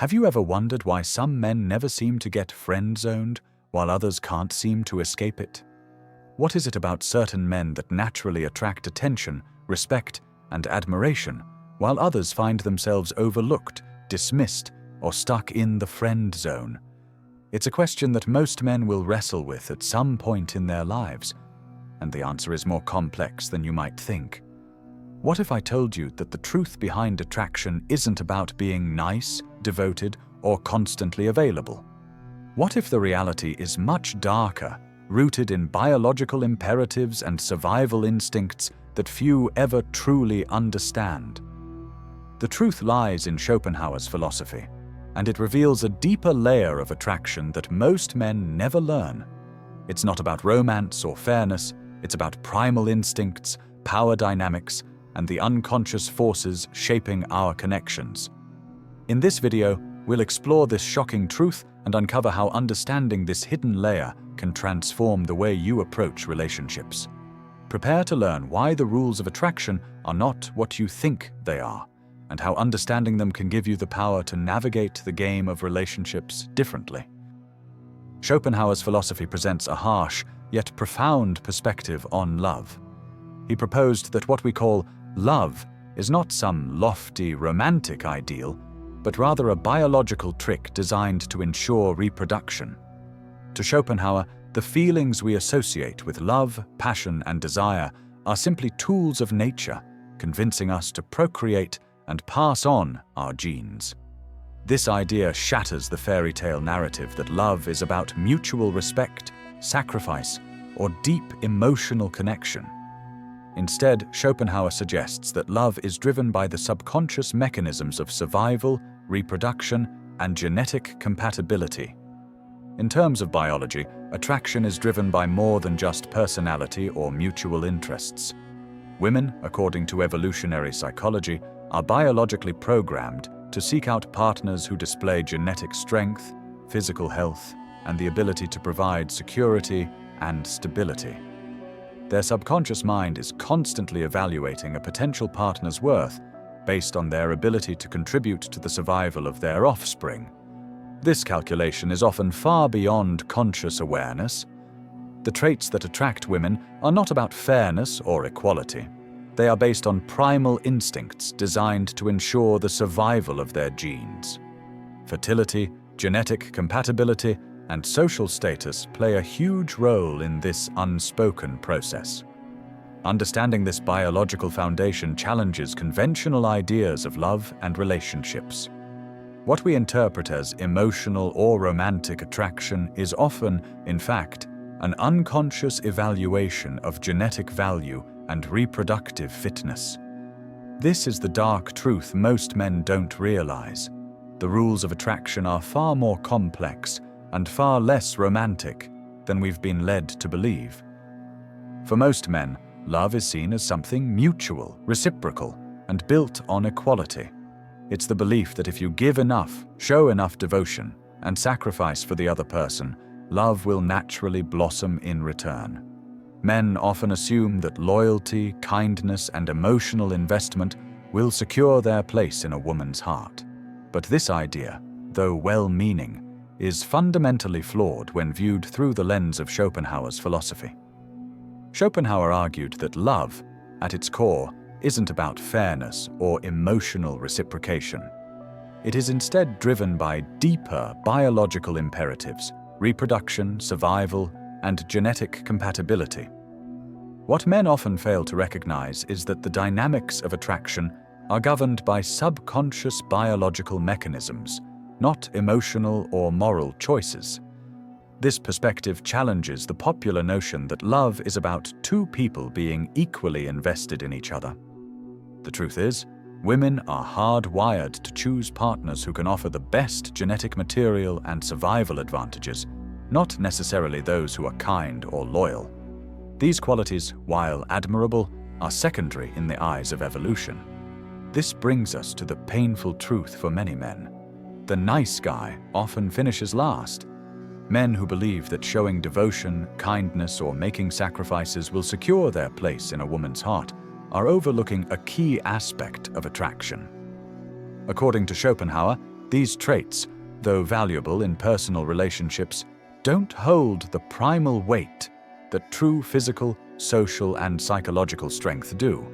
Have you ever wondered why some men never seem to get friend-zoned, while others can't seem to escape it? What is it about certain men that naturally attract attention, respect, and admiration, while others find themselves overlooked, dismissed, or stuck in the friend zone? It's a question that most men will wrestle with at some point in their lives, and the answer is more complex than you might think. What if I told you that the truth behind attraction isn't about being nice, devoted, or constantly available? What if the reality is much darker, rooted in biological imperatives and survival instincts that few ever truly understand? The truth lies in Schopenhauer's philosophy, and it reveals a deeper layer of attraction that most men never learn. It's not about romance or fairness, it's about primal instincts, power dynamics, and the unconscious forces shaping our connections. In this video, we'll explore this shocking truth and uncover how understanding this hidden layer can transform the way you approach relationships. Prepare to learn why the rules of attraction are not what you think they are, and how understanding them can give you the power to navigate the game of relationships differently. Schopenhauer's philosophy presents a harsh, yet profound perspective on love. He proposed that what we call love is not some lofty, romantic ideal, but rather a biological trick designed to ensure reproduction. To Schopenhauer, the feelings we associate with love, passion, and desire are simply tools of nature, convincing us to procreate and pass on our genes. This idea shatters the fairy tale narrative that love is about mutual respect, sacrifice, or deep emotional connection. Instead, Schopenhauer suggests that love is driven by the subconscious mechanisms of survival, reproduction, and genetic compatibility. In terms of biology, attraction is driven by more than just personality or mutual interests. Women, according to evolutionary psychology, are biologically programmed to seek out partners who display genetic strength, physical health, and the ability to provide security and stability. Their subconscious mind is constantly evaluating a potential partner's worth based on their ability to contribute to the survival of their offspring. This calculation is often far beyond conscious awareness. The traits that attract women are not about fairness or equality. They are based on primal instincts designed to ensure the survival of their genes. Fertility, genetic compatibility, and social status play a huge role in this unspoken process. Understanding this biological foundation challenges conventional ideas of love and relationships. What we interpret as emotional or romantic attraction is often, in fact, an unconscious evaluation of genetic value and reproductive fitness. This is the dark truth most men don't realize. The rules of attraction are far more complex and far less romantic than we've been led to believe. For most men, love is seen as something mutual, reciprocal, and built on equality. It's the belief that if you give enough, show enough devotion, and sacrifice for the other person, love will naturally blossom in return. Men often assume that loyalty, kindness, and emotional investment will secure their place in a woman's heart. But this idea, though well-meaning, is fundamentally flawed when viewed through the lens of Schopenhauer's philosophy. Schopenhauer argued that love, at its core, isn't about fairness or emotional reciprocation. It is instead driven by deeper biological imperatives: reproduction, survival, and genetic compatibility. What men often fail to recognize is that the dynamics of attraction are governed by subconscious biological mechanisms, not emotional or moral choices. This perspective challenges the popular notion that love is about two people being equally invested in each other. The truth is, women are hardwired to choose partners who can offer the best genetic material and survival advantages, not necessarily those who are kind or loyal. These qualities, while admirable, are secondary in the eyes of evolution. This brings us to the painful truth for many men. The nice guy often finishes last. Men who believe that showing devotion, kindness, or making sacrifices will secure their place in a woman's heart are overlooking a key aspect of attraction. According to Schopenhauer, These traits, though valuable in personal relationships, don't hold the primal weight that true physical, social, and psychological strength do.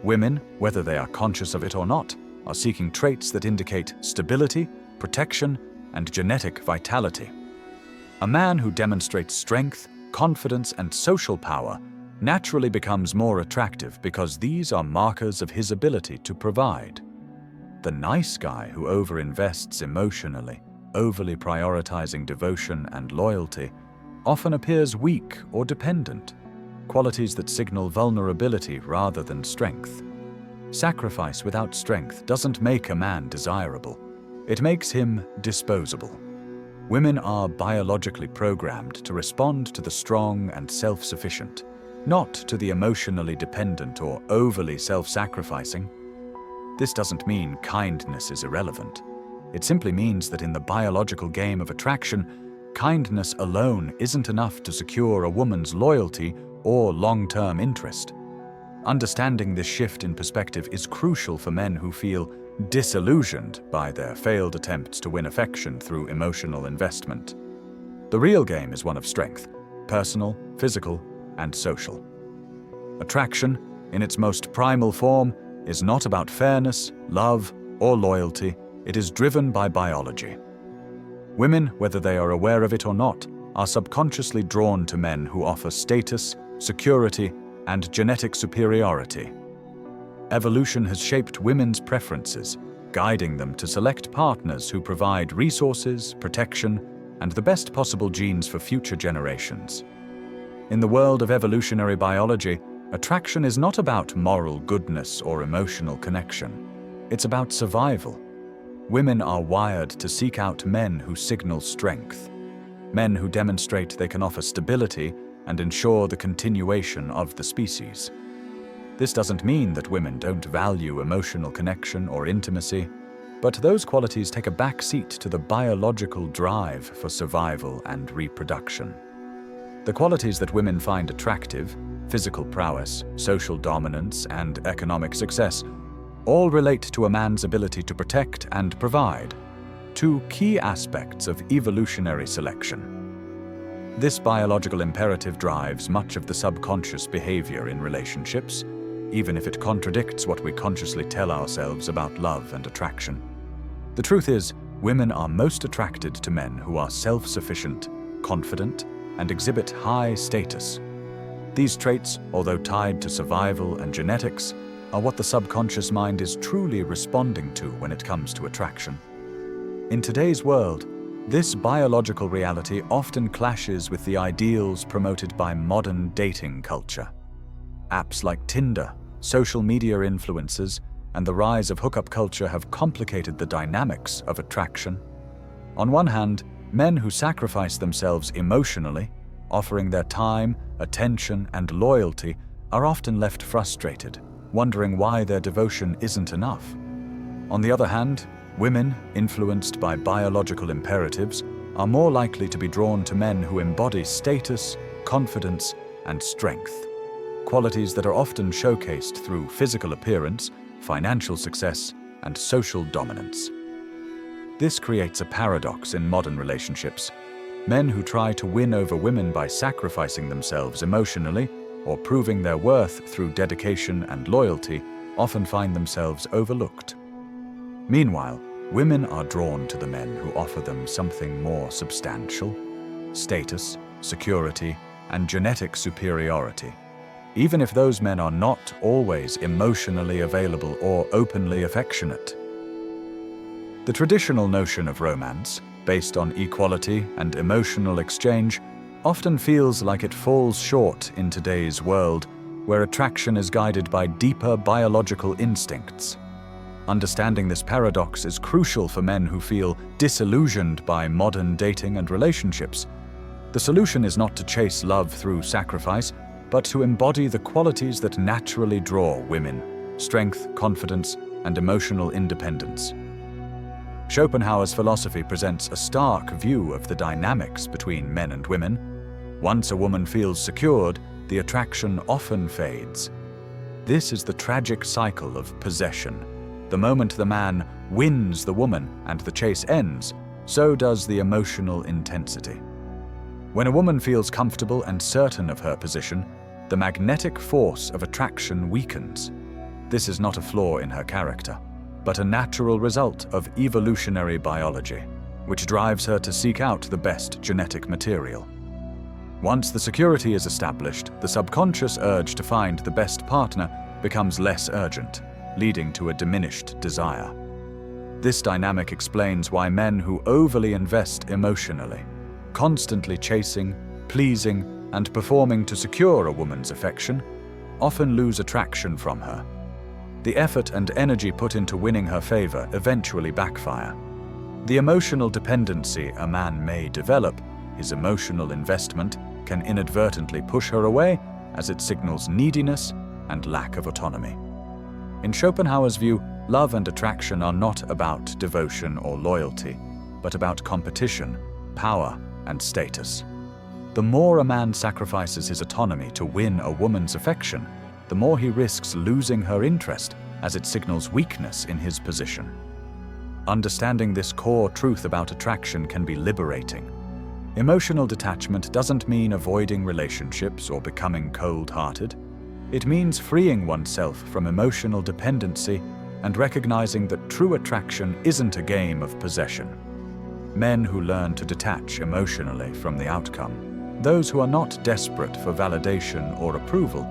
Women, whether they are conscious of it or not, are seeking traits that indicate stability, protection, and genetic vitality. A man who demonstrates strength, confidence, and social power naturally becomes more attractive because these are markers of his ability to provide. The nice guy who overinvests emotionally, overly prioritizing devotion and loyalty, often appears weak or dependent, qualities that signal vulnerability rather than strength. Sacrifice without strength doesn't make a man desirable. It makes him disposable. Women are biologically programmed to respond to the strong and self-sufficient, not to the emotionally dependent or overly self-sacrificing. This doesn't mean kindness is irrelevant. It simply means that in the biological game of attraction, kindness alone isn't enough to secure a woman's loyalty or long-term interest. Understanding this shift in perspective is crucial for men who feel disillusioned by their failed attempts to win affection through emotional investment. The real game is one of strength, personal, physical, and social. Attraction, in its most primal form, is not about fairness, love, or loyalty. It is driven by biology. Women, whether they are aware of it or not, are subconsciously drawn to men who offer status, security, and genetic superiority. Evolution has shaped women's preferences, guiding them to select partners who provide resources, protection, and the best possible genes for future generations. In the world of evolutionary biology, attraction is not about moral goodness or emotional connection. It's about survival. Women are wired to seek out men who signal strength, men who demonstrate they can offer stability and ensure the continuation of the species. This doesn't mean that women don't value emotional connection or intimacy, but those qualities take a back seat to the biological drive for survival and reproduction. The qualities that women find attractive, physical prowess, social dominance, and economic success, all relate to a man's ability to protect and provide, two key aspects of evolutionary selection. This biological imperative drives much of the subconscious behavior in relationships, even if it contradicts what we consciously tell ourselves about love and attraction. The truth is, women are most attracted to men who are self-sufficient, confident, and exhibit high status. These traits, although tied to survival and genetics, are what the subconscious mind is truly responding to when it comes to attraction. In today's world, this biological reality often clashes with the ideals promoted by modern dating culture. Apps like Tinder, social media influencers, and the rise of hookup culture have complicated the dynamics of attraction. On one hand, men who sacrifice themselves emotionally, offering their time, attention, and loyalty, are often left frustrated, wondering why their devotion isn't enough. On the other hand, women, influenced by biological imperatives, are more likely to be drawn to men who embody status, confidence, and strength, qualities that are often showcased through physical appearance, financial success, and social dominance. This creates a paradox in modern relationships. Men who try to win over women by sacrificing themselves emotionally or proving their worth through dedication and loyalty often find themselves overlooked. Meanwhile, women are drawn to the men who offer them something more substantial: status, security, and genetic superiority, even if those men are not always emotionally available or openly affectionate. The traditional notion of romance, based on equality and emotional exchange, often feels like it falls short in today's world, where attraction is guided by deeper biological instincts. Understanding this paradox is crucial for men who feel disillusioned by modern dating and relationships. The solution is not to chase love through sacrifice, but to embody the qualities that naturally draw women: strength, confidence, and emotional independence. Schopenhauer's philosophy presents a stark view of the dynamics between men and women. Once a woman feels secured, the attraction often fades. This is the tragic cycle of possession. The moment the man wins the woman and the chase ends, so does the emotional intensity. When a woman feels comfortable and certain of her position, the magnetic force of attraction weakens. This is not a flaw in her character, but a natural result of evolutionary biology, which drives her to seek out the best genetic material. Once the security is established, the subconscious urge to find the best partner becomes less urgent, leading to a diminished desire. This dynamic explains why men who overly invest emotionally, constantly chasing, pleasing, and performing to secure a woman's affection, often lose attraction from her. The effort and energy put into winning her favor eventually backfire. The emotional dependency a man may develop, his emotional investment, can inadvertently push her away as it signals neediness and lack of autonomy. In Schopenhauer's view, love and attraction are not about devotion or loyalty, but about competition, power, and status. The more a man sacrifices his autonomy to win a woman's affection, the more he risks losing her interest as it signals weakness in his position. Understanding this core truth about attraction can be liberating. Emotional detachment doesn't mean avoiding relationships or becoming cold-hearted. It means freeing oneself from emotional dependency and recognizing that true attraction isn't a game of possession. Men who learn to detach emotionally from the outcome, those who are not desperate for validation or approval,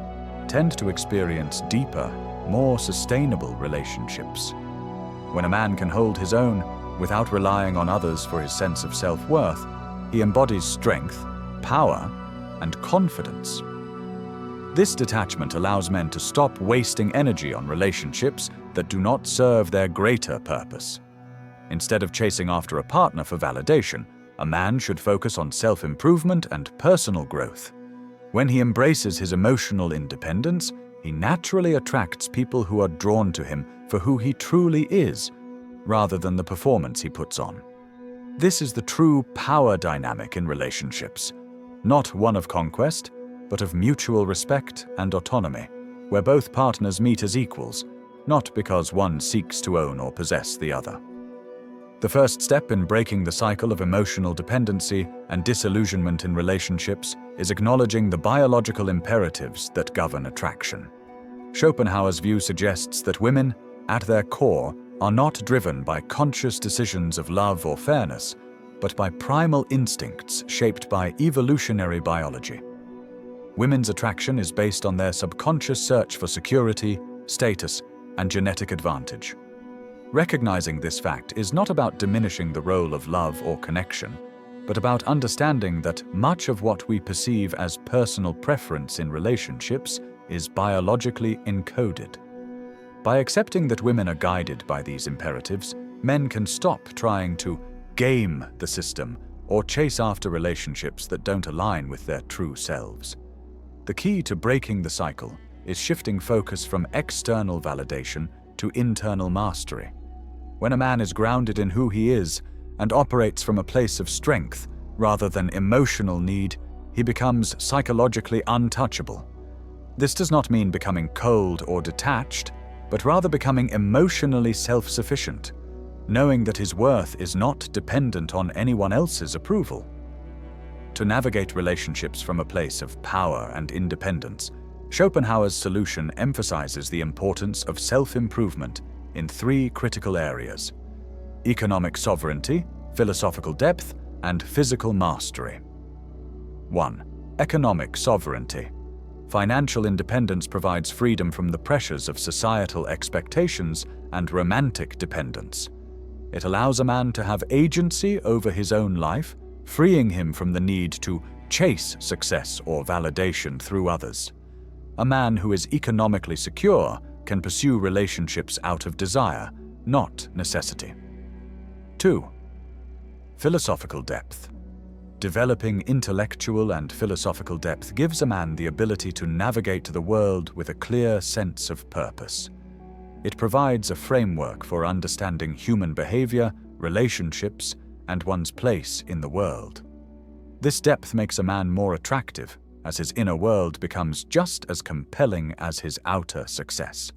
tend to experience deeper, more sustainable relationships. When a man can hold his own without relying on others for his sense of self-worth, he embodies strength, power, and confidence. This detachment allows men to stop wasting energy on relationships that do not serve their greater purpose. Instead of chasing after a partner for validation, a man should focus on self-improvement and personal growth. When he embraces his emotional independence, he naturally attracts people who are drawn to him for who he truly is, rather than the performance he puts on. This is the true power dynamic in relationships, not one of conquest, but of mutual respect and autonomy, where both partners meet as equals, not because one seeks to own or possess the other. The first step in breaking the cycle of emotional dependency and disillusionment in relationships is acknowledging the biological imperatives that govern attraction. Schopenhauer's view suggests that women, at their core, are not driven by conscious decisions of love or fairness, but by primal instincts shaped by evolutionary biology. Women's attraction is based on their subconscious search for security, status, and genetic advantage. Recognizing this fact is not about diminishing the role of love or connection, but about understanding that much of what we perceive as personal preference in relationships is biologically encoded. By accepting that women are guided by these imperatives, men can stop trying to game the system or chase after relationships that don't align with their true selves. The key to breaking the cycle is shifting focus from external validation to internal mastery. When a man is grounded in who he is and operates from a place of strength rather than emotional need, he becomes psychologically untouchable. This does not mean becoming cold or detached, but rather becoming emotionally self-sufficient, knowing that his worth is not dependent on anyone else's approval. To navigate relationships from a place of power and independence, Schopenhauer's solution emphasizes the importance of self-improvement in three critical areas: economic sovereignty, philosophical depth, and physical mastery. 1. Economic sovereignty. Financial independence provides freedom from the pressures of societal expectations and romantic dependence. It allows a man to have agency over his own life, freeing him from the need to chase success or validation through others. A man who is economically secure can pursue relationships out of desire, not necessity. 2. Philosophical depth. Developing intellectual and philosophical depth gives a man the ability to navigate the world with a clear sense of purpose. It provides a framework for understanding human behavior, relationships, and one's place in the world. This depth makes a man more attractive, as his inner world becomes just as compelling as his outer success.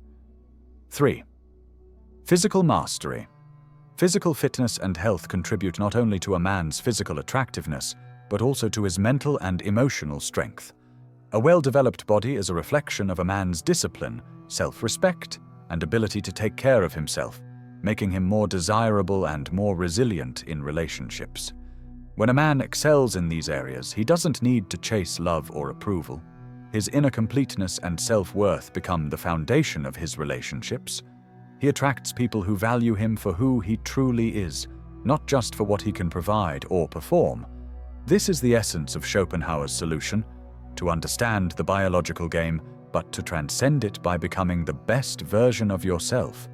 3. Physical mastery. Physical fitness and health contribute not only to a man's physical attractiveness, but also to his mental and emotional strength. A well-developed body is a reflection of a man's discipline, self-respect, and ability to take care of himself, making him more desirable and more resilient in relationships. When a man excels in these areas, he doesn't need to chase love or approval. His inner completeness and self-worth become the foundation of his relationships. He attracts people who value him for who he truly is, not just for what he can provide or perform. This is the essence of Schopenhauer's solution: to understand the biological game, but to transcend it by becoming the best version of yourself.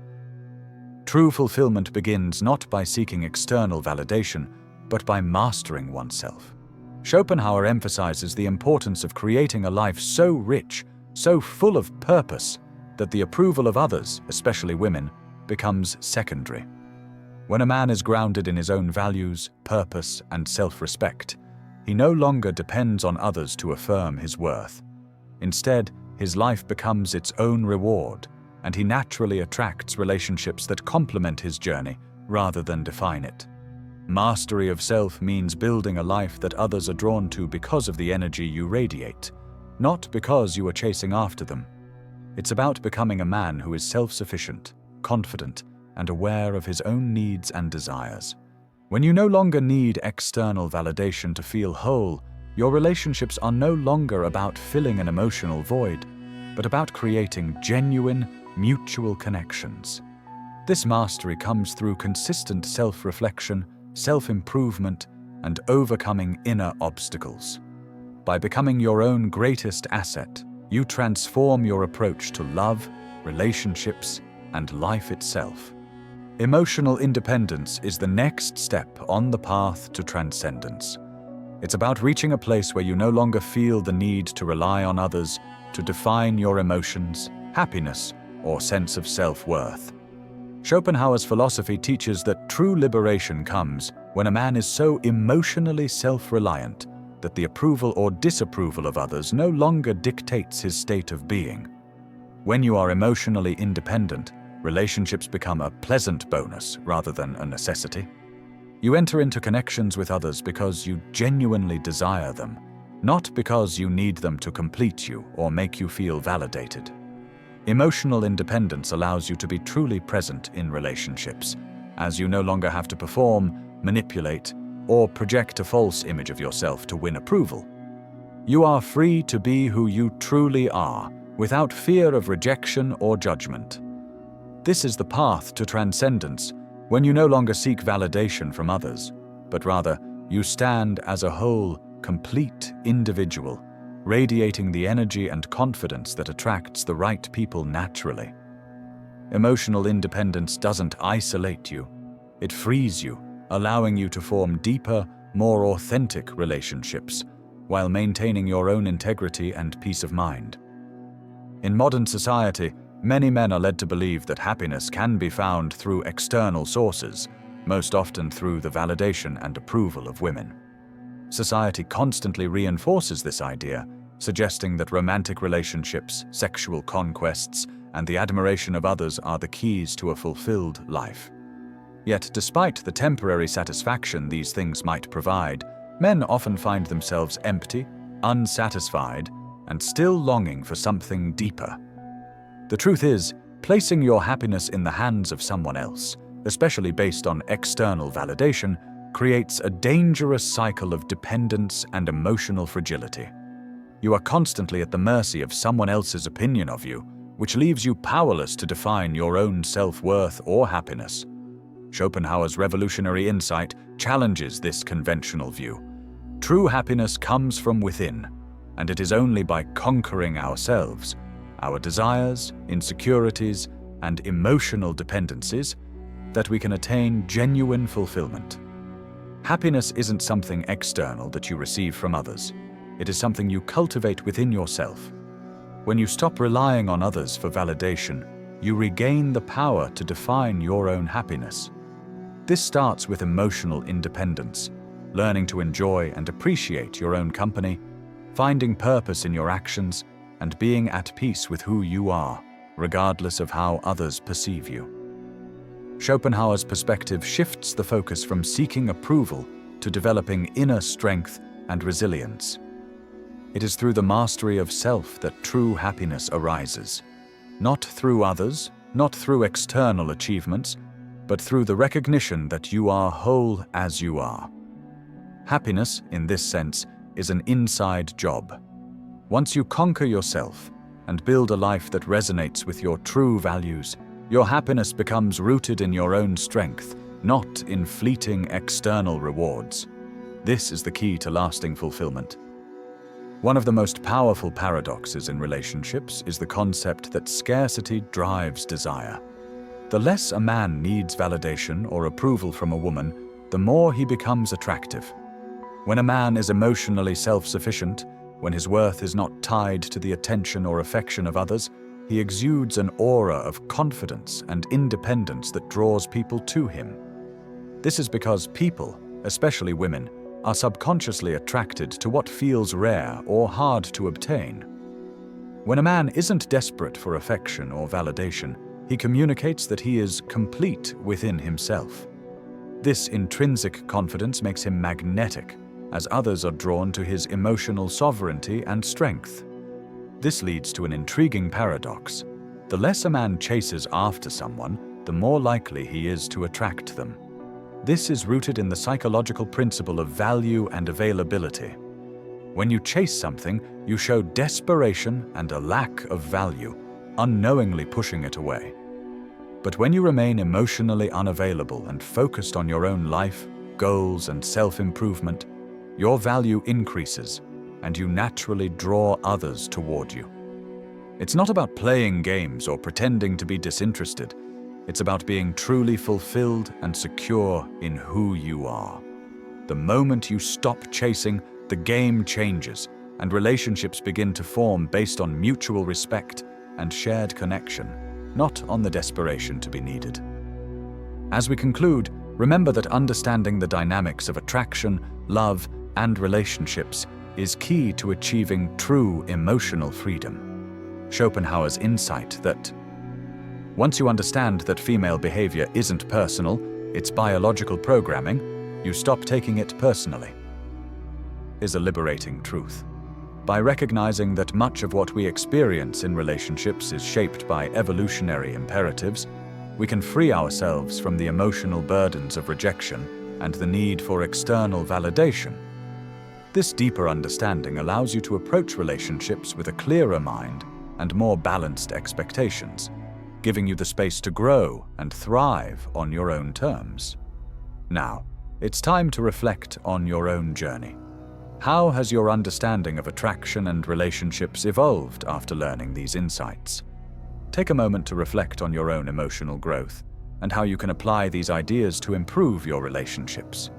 True fulfillment begins not by seeking external validation, but by mastering oneself. Schopenhauer emphasizes the importance of creating a life so rich, so full of purpose, that the approval of others, especially women, becomes secondary. When a man is grounded in his own values, purpose, and self-respect, he no longer depends on others to affirm his worth. Instead, his life becomes its own reward, and he naturally attracts relationships that complement his journey rather than define it. Mastery of self means building a life that others are drawn to because of the energy you radiate, not because you are chasing after them. It's about becoming a man who is self-sufficient, confident, and aware of his own needs and desires. When you no longer need external validation to feel whole, your relationships are no longer about filling an emotional void, but about creating genuine, mutual connections. This mastery comes through consistent self-reflection, self-improvement, and overcoming inner obstacles. By becoming your own greatest asset, you transform your approach to love, relationships, and life itself. Emotional independence is the next step on the path to transcendence. It's about reaching a place where you no longer feel the need to rely on others to define your emotions, happiness, or sense of self-worth. Schopenhauer's philosophy teaches that true liberation comes when a man is so emotionally self-reliant that the approval or disapproval of others no longer dictates his state of being. When you are emotionally independent, relationships become a pleasant bonus rather than a necessity. You enter into connections with others because you genuinely desire them, not because you need them to complete you or make you feel validated. Emotional independence allows you to be truly present in relationships, as you no longer have to perform, manipulate, or project a false image of yourself to win approval. You are free to be who you truly are, without fear of rejection or judgment. This is the path to transcendence, when you no longer seek validation from others, but rather you stand as a whole, complete individual, radiating the energy and confidence that attracts the right people naturally. Emotional independence doesn't isolate you. It frees you, allowing you to form deeper, more authentic relationships, while maintaining your own integrity and peace of mind. In modern society, many men are led to believe that happiness can be found through external sources, most often through the validation and approval of women. Society constantly reinforces this idea, suggesting that romantic relationships, sexual conquests, and the admiration of others are the keys to a fulfilled life. Yet, despite the temporary satisfaction these things might provide, men often find themselves empty, unsatisfied, and still longing for something deeper. The truth is, placing your happiness in the hands of someone else, especially based on external validation, creates a dangerous cycle of dependence and emotional fragility. You are constantly at the mercy of someone else's opinion of you, which leaves you powerless to define your own self-worth or happiness. Schopenhauer's revolutionary insight challenges this conventional view. True happiness comes from within, and it is only by conquering ourselves, our desires, insecurities, and emotional dependencies, that we can attain genuine fulfillment. Happiness isn't something external that you receive from others. It is something you cultivate within yourself. When you stop relying on others for validation, you regain the power to define your own happiness. This starts with emotional independence, learning to enjoy and appreciate your own company, finding purpose in your actions, and being at peace with who you are, regardless of how others perceive you. Schopenhauer's perspective shifts the focus from seeking approval to developing inner strength and resilience. It is through the mastery of self that true happiness arises, not through others, not through external achievements, but through the recognition that you are whole as you are. Happiness, in this sense, is an inside job. Once you conquer yourself and build a life that resonates with your true values, your happiness becomes rooted in your own strength, not in fleeting external rewards. This is the key to lasting fulfillment. One of the most powerful paradoxes in relationships is the concept that scarcity drives desire. The less a man needs validation or approval from a woman, the more he becomes attractive. When a man is emotionally self-sufficient, when his worth is not tied to the attention or affection of others, he exudes an aura of confidence and independence that draws people to him. This is because people, especially women, are subconsciously attracted to what feels rare or hard to obtain. When a man isn't desperate for affection or validation, he communicates that he is complete within himself. This intrinsic confidence makes him magnetic, as others are drawn to his emotional sovereignty and strength. This leads to an intriguing paradox. The less a man chases after someone, the more likely he is to attract them. This is rooted in the psychological principle of value and availability. When you chase something, you show desperation and a lack of value, unknowingly pushing it away. But when you remain emotionally unavailable and focused on your own life, goals, and self-improvement, your value increases, and you naturally draw others toward you. It's not about playing games or pretending to be disinterested. It's about being truly fulfilled and secure in who you are. The moment you stop chasing, the game changes, and relationships begin to form based on mutual respect and shared connection, not on the desperation to be needed. As we conclude, remember that understanding the dynamics of attraction, love, and relationships is key to achieving true emotional freedom. Schopenhauer's insight that once you understand that female behavior isn't personal, it's biological programming, you stop taking it personally, is a liberating truth. By recognizing that much of what we experience in relationships is shaped by evolutionary imperatives, we can free ourselves from the emotional burdens of rejection and the need for external validation. This deeper understanding allows you to approach relationships with a clearer mind and more balanced expectations, giving you the space to grow and thrive on your own terms. Now, it's time to reflect on your own journey. How has your understanding of attraction and relationships evolved after learning these insights? Take a moment to reflect on your own emotional growth and how you can apply these ideas to improve your relationships.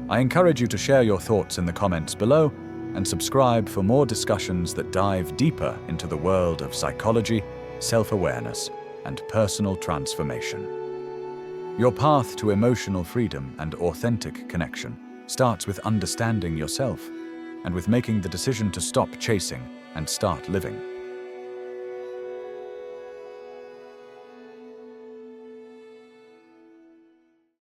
I encourage you to share your thoughts in the comments below and subscribe for more discussions that dive deeper into the world of psychology, self-awareness, and personal transformation. Your path to emotional freedom and authentic connection starts with understanding yourself and with making the decision to stop chasing and start living.